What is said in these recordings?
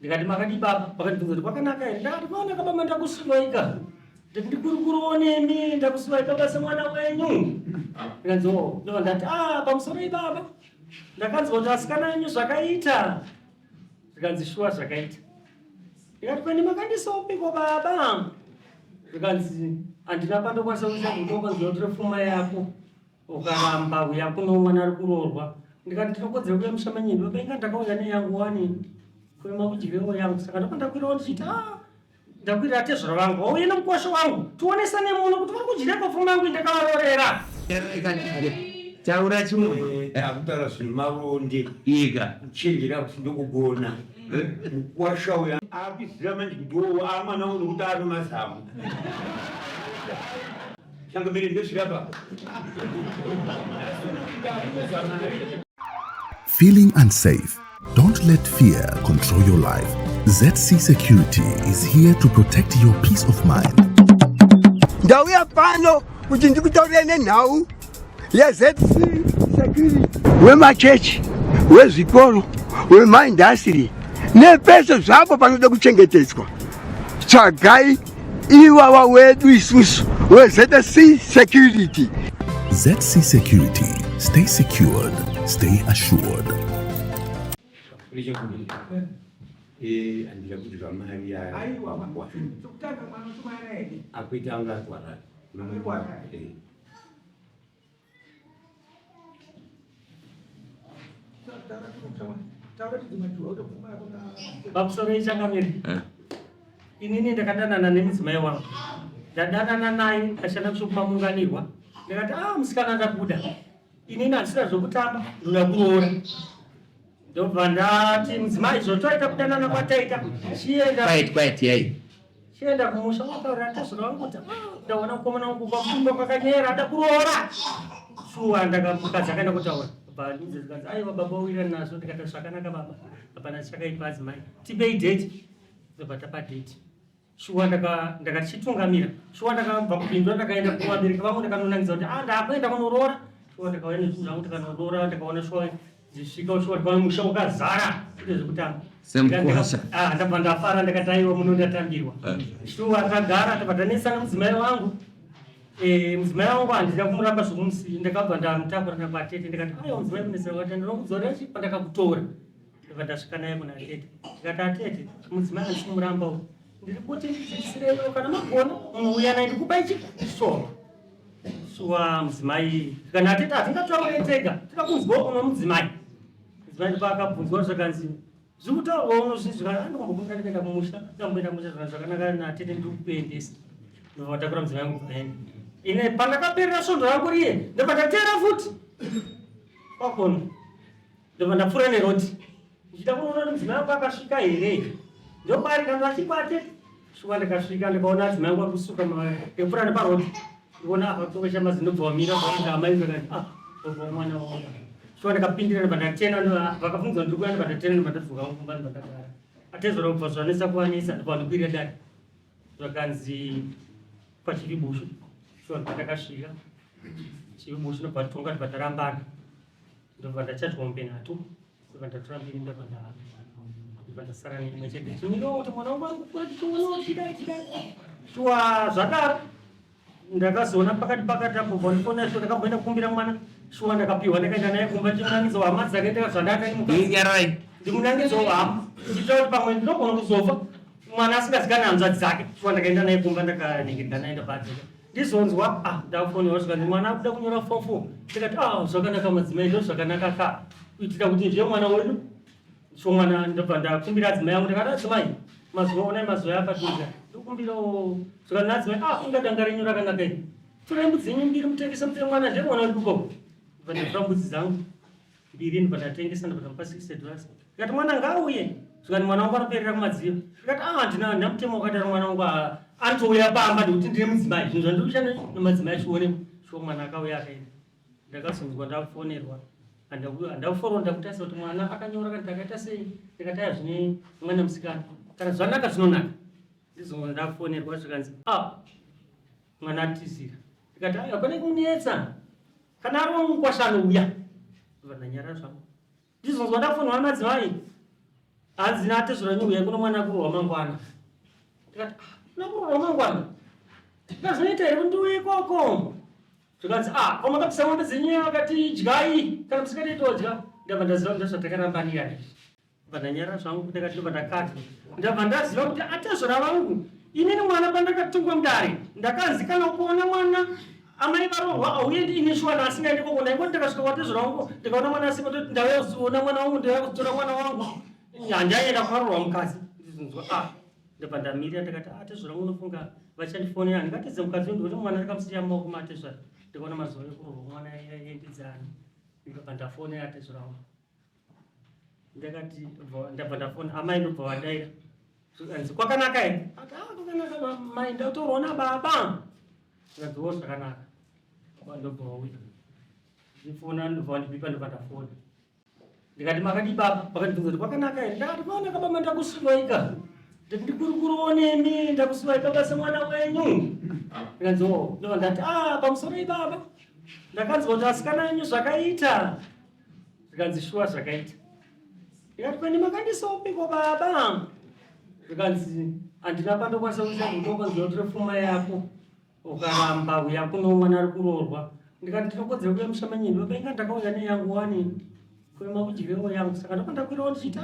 ndikati makadi baba vakandibvunza kuti kwakanaka ere ndakati kwakanaka baba ndakusiwaika ndikurikurionemi ndakusiwaika basa mwana wenyu ndikanzi ndo ndati pamusoro ibaba ndakanzwa kuti asikana enyu zvakaita ndikanzi shuwa zvakaita ndikati kweni makandisopiko baba ndikanzi handina pandokwanisa kuisa kutokanzwa kuti pfuma yako ukaramba uya kuno mwana ari kuroorwa ndikati ndinokodzera kuya mushamanyini baba inga ndakauya neyangu wani kuema kujivewo yangu saka ndopandakwirawo ndichiti ndakwirira tezvara vangu wauye nemukwasha wangu tionesane muno kuti vari kudyireko pfuma yangu indakavarorera taura chimwe akutaura zvinhu maronde ika uchenjera kuti ndokugona mukwasha uya akuizira manje kuti amwana uno kuti ari mazamu shanga mberi ndosvirapa. Feeling unsafe? Don't let fear control your life. ZC Security is here to protect your peace of mind. Ndauya pano kuti ndikutaurire nenhau yeZC Security wemachechi, wezvikoro, wemaindastri nepese zvapo panoda kuchengetedzwa. Tsvagai ivava wedu isusu weZC Security. ZC Security. Stay secured. Stay assured. Andira kuti vamari yaya akuita anga atwara pamusoro ichangamiri inini ndakadanana nemudzimai wangu ndadanana naye ashanda kusokumamunganirwa ndikati musikana ndabuda inini handisina zvokutamba ndoda kuroora ndobva ndati mudzimai zvotoita kudanana kwataita chienda kumusha wataurira tezvara wangu kuti ndaona mukomana wangu kwapfumba kwakanyera ada kuroora shuwa ndakamukadzi akaenda kutaura bhanudzi zikanzi aiwa baba wira nazvo ndikati zvakanaka baba hapana chakaipa adzimai tibei date ndobva tapa date shuwa ndakachitungamira shuwa ndakabva kupindura ndakaenda kuvabereki vangu ndakanonangidza kuti ndakuenda kunoroora shuwa ndakauya nezvinhu zvangu ndikanooroora ndakaona shuwa ndisvika shuwa ndikaona musha wakazara kuti zvekutanga ndabva ndafara ndakati aiwa muno ndatambirwa shuwa akagara ndabva ndanesana mudzimai wangu mudzimai wangu handida kumuramba zvokumusii ndakabva ndamutakura nakwatete ndikati aiwa mudzimai kunesera kwati ndinokudzora chipa ndakakutora ndobva ndasvika naye kuna tete ndikati atete mudzimai handisi kumuramba ndiri kuti ndidzidzisirewo kana magona uya naye ndikubai chisoma shuwa mudzimai kana atete hatingataure tega tikakunzwawo kuno mudzimai mudzimai paakabvunzwa zvakanzi zviri kutaurwa uno zvinhu zvikati andikombokunga ndikaenda kumusha ndikamboenda musha zvakanaka natete ndiri kukuendesa ndobva ndatakura mudzimai wangu kuenda ine pandakaperera svondo rangu riye ndobva ndateera futi kwakona ndobva ndapfuura neroti ndichida kunoona kuti mudzimai wangu akasvika here ndobari kana achikwate shuwa ndikasvika ndikaona adzimai wangu ari kusuka ndikupfuura neparoti ndikuona apa tokesha mazindobva wamira amai ndikati obva mwana wangu shuwa ndikapindira ndobva ndatena vakabvunza ndiri kuya ndobva ndatena ndobva ndadzoka mukumba ndobva ndagara atezvara kubva zvanesa kuwanisa ndobva ndikwirira dare zvakanzi pachiribushu shuwa ndobva ndakasvika chiribushu ndobva tonga ndobva ndarambana ndobva ndachatwa mupenhatu ndobva ndatora mbiri ndobva ndasara neimwe chete chimiro kuti mwana wangu chidai shuwa zvadaro ndakazoona pakati apo ndikona shuwa ndakamboenda kukumbira mwana shuwa ndakapiwa ndakaenda naye kumba chimunangidzo wahama dzake zvandakaimukarai ndimunangidzo wahama ndichita kuti pamwe ndinogona kuzofa mwana asingazikani hanzvadzi dzake shuwa ndakaenda naye kumba ndakaningirika naye ndabadzika ndizonzwa ndafonera zvikanzi mwana akuda kunyora fofo ndikati zvakanaka madzimai ndo zvakanaka ka kuitira kuti ndiye mwana wedu shomwana ndobva ndakumbira adzimai yangu ndikati adzimai mazuva onai mazuva yapatuika ndikumbirawo zvikati nadzimai ungadanga renyu rakanaka iri torai mbudzi yenyu mbiri mutengesa mutenge mwana ndiye mwana weduko ndobva ndatora mbudzi dzangu mbiri ndobva ndatengesa ndobva ndamupa $60 ndikati mwana ngaauye zvikati mwana wangu anoperera kumadziro ndikati ndina mutemo wakati ari mwana wangu anotouya pamba ndikuti ndine mudzimai zvinhu zvandiri kushanda nemadzimai achione sho mwana akauya akaenda ndakazonzwa ndafonerwa handakuforonda kutarisa kuti mwana akanyora kuti ndakaita sei ndikati aya zvine mwana musikana kana zvanaka zvinonaka ndizonga ndafonerwa zvikanzi mwana atizira ndikati aya kone kunetsa kana ari wamukwasha anouya ndobva ndanyara zvangu ndizonzwa ndafonerwa namadzimai azina Tezvara nyuya kuno mwana kuru wamangwana. Tikati nakuru wamangwana. Tikazinoita here ndiwe ikoko. Tikanzi koma kapisa mombe zenyewe akati dyai kana musikati todya. Ndabva ndaziva ndazvatakaramba ndiyani. Vandanyara zvangu ndakati ndakati. Ndabva ndaziva kuti Tezvara vangu inini mwana pandakatungwa mudare ndakanzikana kuona mwana amai varohwa auendi ine shwana asingaendi kokona ingoti ndakasvika kwaTezvara vangu ndikaona mwana asima kuti ndauyaona mwana wangu ndauya kutora mwana wangu handaenda kwarohwa mukadzi ndabva ndamirira ndakati Tezvara unofunga vachandifonera ndikatidze mukadzi wangu kuti mwana ndakamusiya mumaoko maTezvara ndikaona mazuva ekurohwa mwana endidzana ndikabva ndafonera Tezvara vangu ndakati ndabva ndafona amai ndobva wadaira kwakanaka here kwakanaka mai ndatorona baba ndikadziwo zvakanaka ndobva wauya ndifona ndobva wandipipa ndobva ndafona ndikati makadi baba vakandibvunza kuti kwakanaka here ndakati kwakanaka baba ndakusivaika ndikurukuruonemi ndakusivaika basa mwana wenyu ndikanziwo ndobva ndati pamusoro ibaba ndakanzwa kuti asikana enyu zvakaita ndikanzi shuwa zvakaita ndikati kwende makandisopiko baba ndikanzi handina pandokwanisa kuisa kutokonziva kuti pfuma yako ukaramba uya kuno mwana ari kuroorwa ndikati ndinokodzera kuya mushamanyini baba inga ndakauya neyangu wani kuema kudyirewo yangu saka ndopandakwirawo ndichiti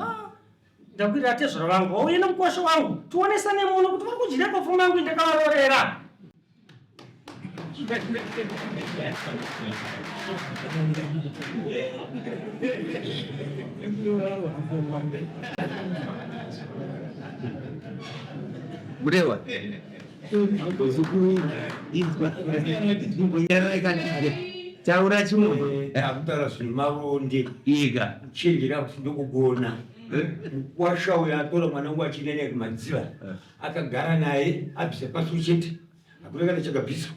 ndakwirira Tezvara vangu wauye nemukwasha wangu tionesane muno kuti vari kudyireko pfuma yangu indakavarorera. Burewa. Taura chimwe akutara zvemaronde iga chenjera kuti ndokugona Mukwasha uya atora mwana wangu achinene kumadziva akagara naye abvisa pasu chete akureka nechakabviswa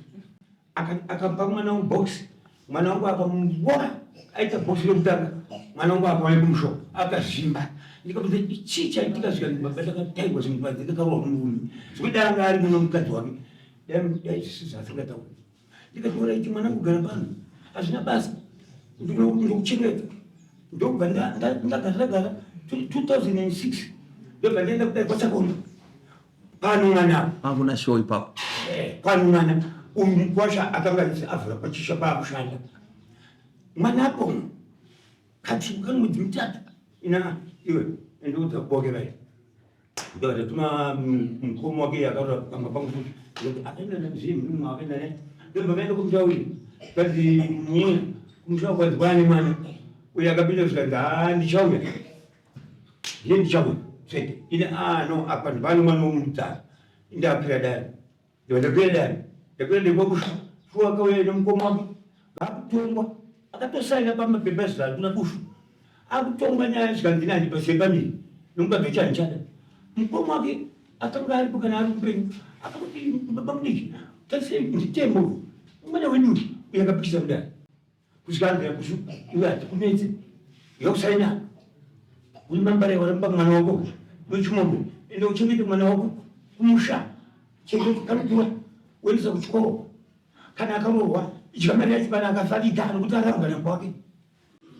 akampa mwana wangu box mwana wangu akamuona aita box rekutanga mwana wangu akawaye kumushoka akazvimba ndikabvunza ichi chaitika zvikababa takataigwa zvimukadzi ndakarohwa murume zvekudanga ari muno mukadzi wake daisizasingataura ndikataura ichi mwana kugara pano hazvina basa ndikuchengeta ndobva ndagara 2006 ndobva ndaenda kudai kwachakono pano mwana akuna show ipapo pano mwana Mukwasha akanga avhura pachisha paakushanda mwana apo kati kani mwedzi mitatu ina iwe endoudza kuboke vai ndovatuma mukoma wake akaura panga pangu kuti akaenda nazvimwe akaenda naye ndobva vaenda kumutauri kazi nyina kumusha kwanzi kwane mwana uyo akapinda zvikanzi ndichauya ndiye ndichauya svete ine no apa ndipano mwana womudzara indakwira dare ndakwira dare ndakwenda kwakushu akauya nemukoma wake akutongwa akatosaina pamapepa zvizaru kuna bushu akutongwa nyaya zvikanzi handipasembamiri nomukadzi wechanichada mukoma wake akanga aripo kana ari kupenyu akakuti baba mudiki tase nditembo mwana wenyu uyo akapikisa kudare kusvikanzira kushu iwe hatikunetse yokusaina uri mambara waramba mwana wako wechimombe ende uchengete mwana wako kumusha chengete kanokura uendesa kuchikoro kana akaroorwa idya mari yacho kana akafarika nokuti arangana kwake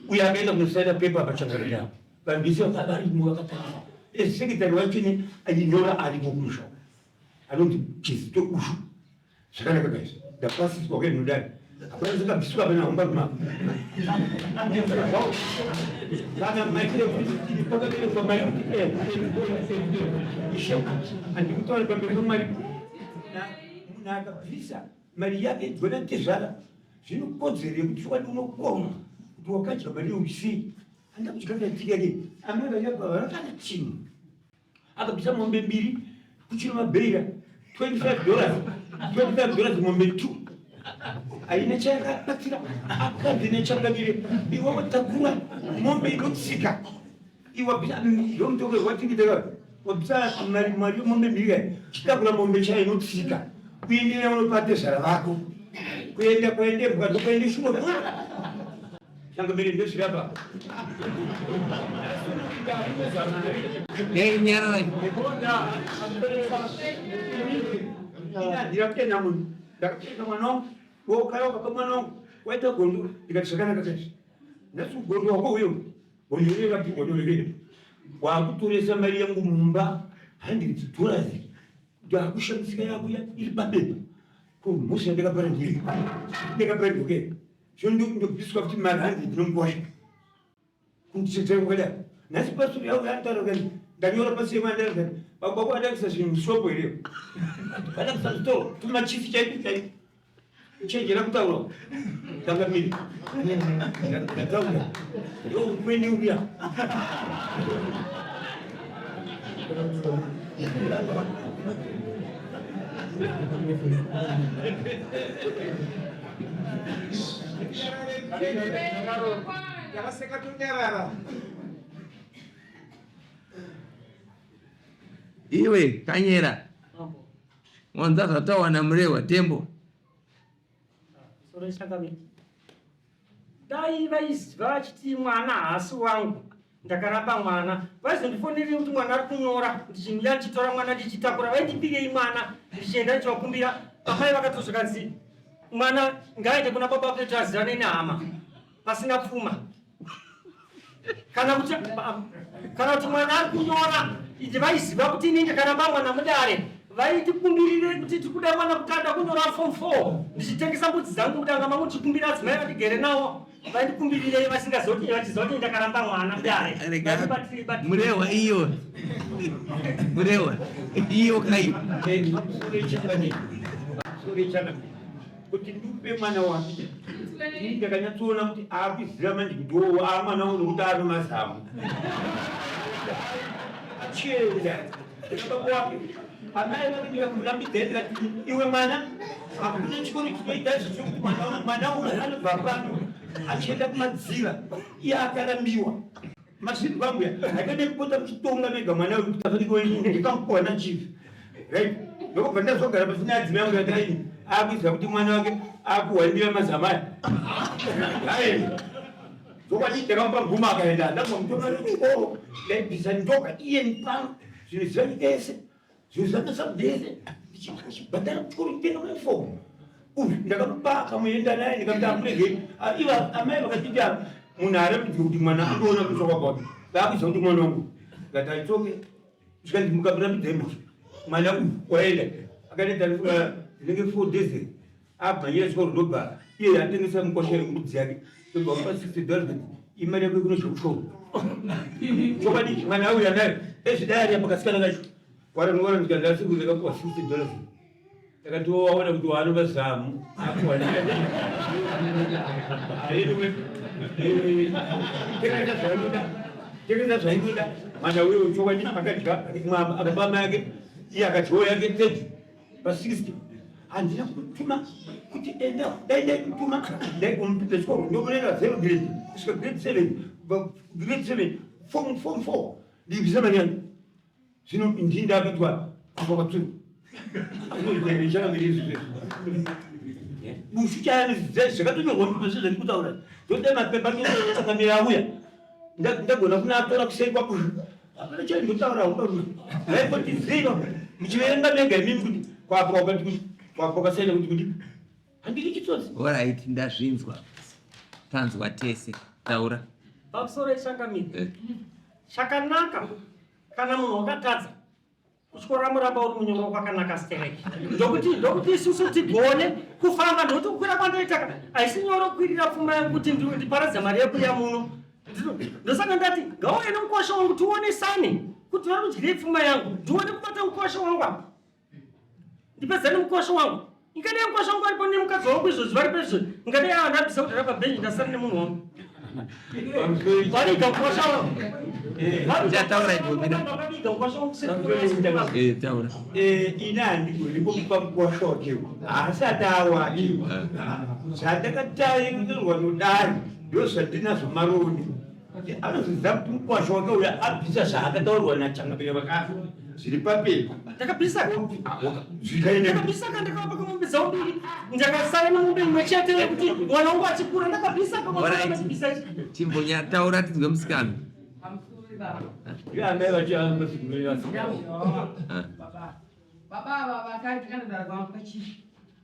uye akaenda kunosaina pepa pachangano yavo vambisi vakavarimo vakatarisa esekretari wachine ainyora aripo kumusha anonzi chizito ushu zvakanaka kaizvo ndapasiswa kwenodari apazikabvisuka pana umbaruma kana maikirepakaverekwa andikutaura pamberi pamwari munhu akabvisa mari yake dzona Tezvara zvinokodzere kuti wadi unokoma kuti wakadya mari usii handa kuchikaatikake amai vanyabva kana chimwe akabvisa mombe mbiri kuchino mabheira $25 mombe 2 aine chayakabatsira akadzi nechakamire iwe watakura mombe inotsika iwabvisa yomutoko watingiteka wabvisa mari yomombe mbiri chitakura mombe chaya inotsika kuendera unopa Tezvara vako kuenda mukatokaende shuno shanga mbiri ndezvirapa ndakapenda munhu ndakapenda mwana wangu wokaya wakapa mwana wangu waita gondo ndikati zvakanaka chaizvo ndati gondo wako uyo gondo revati gondo revere wakutoresa mari yangu mumba $100 ndakushandisika yako iri papepa ko musi ndakapara ndiri ndakapara ndoke ndobviswa kuti mari 100 ndinomukwasha kundichetsera kwada nhasi pasuri yao yantarakani ndanyora pasi yemandakani babako adakisa zvinhu mushopo here adakisa zvitoro tumachifi chaipi chaipi chenjera kutaura tanga miri ndataura ndokweni uya iwe kanyera wanza zvatawana murewa tembo dai vaiziva vachiti mwana hasi wangu ndakaramba mwana vaizondifoneri kuti mwana ari kunyora ndichimuya ndichitora mwana ndichitakura vaindipirei mwana ndichienda ndichivakumbira pamai vakatozvakanzi mwana ngaende kuna baba kuti azirane nehama pasina pfuma kana kuti mwana ari kunyora iti vaiziva kuti ini ndakaramba mwana mudare vaitikumbirire kuti tikuda mwana kutanda kunyora form 4 ndichitengesa mbudzi dzangu kutanga mamwe tichikumbira adzimai vatigere nawo vaitikumbirire vasingazoti vachizoti ndakaramba mwana mudare murewa iyo murewa iyo kai kuti ndipe mwana wake ndakanyatsoona kuti akuziva manje kuti mwana uno kuti ari mazamu achiyenda ndakakwake amai vakadira kurambidzaira iwe mwana akuna chikoro chinoita zvichokuti mwana uno anobva pano achienda kumadzira iye akarambiwa masiri vangu akade kupota muchitonga mega mwana uyu kuti afanikoini ndikamukwana chief right ndokubva ndazogara pasina adzimai angu yataini akuziva kuti mwana wake akuhwandira mazamaya aenda zokwati ndakamupa mvuma akaenda ndamutomari chikoro ndaibvisa ndoka iye nipano zvinhu zvivani ese zvinhu zvakasabudese ndichibhadhara kuchikoro kutenga mafomu ndakamupa kamuenda naye ndikamuti amurege iva amai vakatiti munhu arambidze kuti mwana andoona kutsvakwa kwake vaakuziva kuti mwana wangu ngataitsoke zvikandimukamurambidze musi mwana uyu waenda akaenda dzinenge 4 days abvanyira chikoro ndobva iye atengesa mukwashari mbudzi yake tobva kupa $60 imari yako ikuno zvekushoro chokwadi mwana uyu anayo ezvidayari apakasikana kacho waranowara ndikandasiku ndakapuwa $60 takati waona kuti waanova zamu tekeza zvainoda mwana uyo chokwadi akadya akabama yake iye akadyiwo yake 30 pa60 handina kutuma kuti enda daidai kutuma ndaikumupita chikoro ndokunenda 0 grade kusvika grade 7 form 4 ndibvisa mani yangu zvino ndinda akatwa kufa kwatsuru busu chayani zvakatonyorwa ndipesezvani kutaura toda mapepa akamira auya ndagona kunatora kuseri kwabushu apana chai ndotaura raipoti 0 muchiverenga mega imimi kuti kwaapokati kuti kwapokasaenda kuti handiri chitsotsi alright ndazvinzwa tanzwa tese taura pamusoro yechangamiri chakanaka kana munhu wakatadza kuchikora muramba uri munyoro kwakanaka stereki ndokuti isusu tigone kufamba ndokuti kukwira kwandoitaka haisi nyoro kwirira pfuma yangu kuti ndiparadza mari yekuya muno ndosaka ndati ngauye nemukwasha wangu tionesane kuti vari kudyire pfuma yangu ndione kubata mukwasha wangu apa ndipedzane mukwasha wangu ingadai mukwasha wangu aripo nemukadzi wangu izvozvi vari pezvo ingadai ava ndabvisa kuti rapabhenji ndasara nemunhu wangu variga mukwasha wangu ina handigoni kupa mukwasha wakewo asati awake zvandakatarirwa nodari ndozvandinazvo maroni anoziva kuti mukwasha wake uya abvisa zvaakataurwa nachangamire vakafa zviri papepa ndakabvisaka ndakavapa kamombe dzaudiri ndakasara nemombe imwe chete yekuti mwana wangu achikura ndakabvisaka chimbonyataura tidzwe musikana amai vachiamasikunaa baba vakati kandadaragwambuka chifi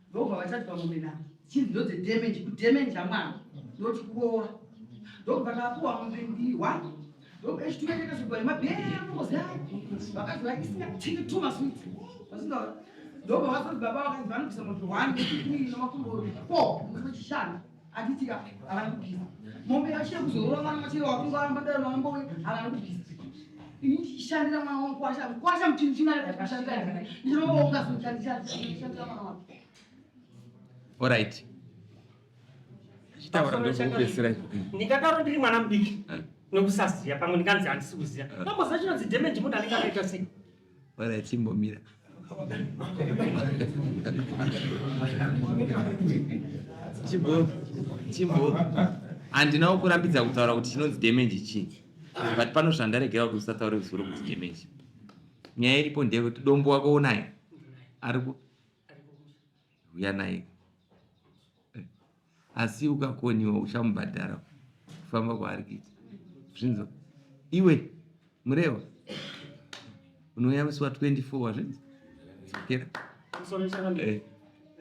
ndobva vachati pamombe na chinhu ndodze damage kudamage amwana ndoti kuora ndobva ndapuwa mombe mbiri 1 Dogo eshituka kazibali mabhera mozao. Vakati vakisina kutinga tuma sweet. Vasinga dogo vasanzi baba vakazi vanobvisa moto 1 2 namakumbo 4 muchishana. Atitika avana kubvisa. Mombe yashira kuzorora mwana machero wakunga arambadara mambo avana kubvisa. Shandira mwana wangu kwasha mchinchina yakashandira. Ndinoonga shandira mwana wangu. All right. Chitaura ndokupesera. Ndikataro ndiri mwana mudiki. Nokusaziya pamwe ndikanzi handisi kuziya. Kamboza chinonzi damage munhu anenge akaita sei. All right, chimbomira. Chimbo. Handinawo kurambidza kutaura kuti chinonzi damage chii. But pano zvandaregera kuti usataure kuzoro kuti damage. Nyaya iripo ndeyekuti dombo wako naye aripo uya naye, asi ukakoniwa uchamubhadhara kufamba kwaari kuita zvinzo. Iwe mureva unoyamisiwa 24 wazvinzi kera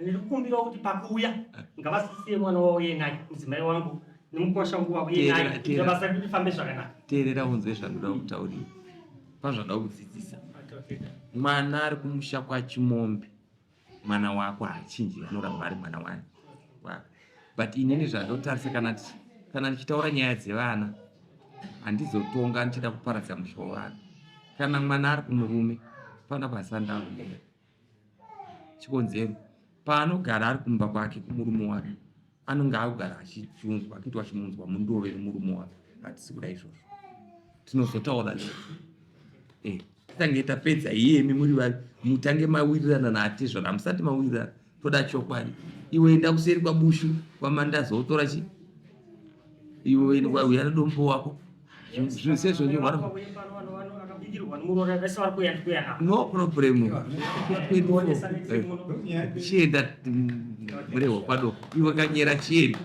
ndikukumbira kuti pakuuya ngavasisiye mwana wauye naye mudzimai wangu nemukwasha wangu wauye naye basa riri rifambe zvakanaka. Teerera unzwe zvandoda kutaurira pazvada kudzidzisa. Mwana ari kumusha kwachimombe, mwana wako hachinji anoramba ari mwana wako. But inini zvandotarisa kana ndichitaura nyaya dzevana handizotonga ndichida kuparadza musha wevana. Kana mwana ari kumurume pana pasandamu chikonzero paanogara ari kumba kwake kumurume wake anonga akugara achiunzwa akiti achimunzwa mundove nemurume wake. Hatisi kuda izvozvo, tinozotaura titange tapedza iyemi muri vari mutange mawirirana naatezvana musati mawirirana toda chokwadi. Iwe enda kuseri kwabushu kwamandazi wotora chi iwe uya nedombo wako zvinhu sezvo no problem. Chienda murehwa kwado iwe kanyera chieni.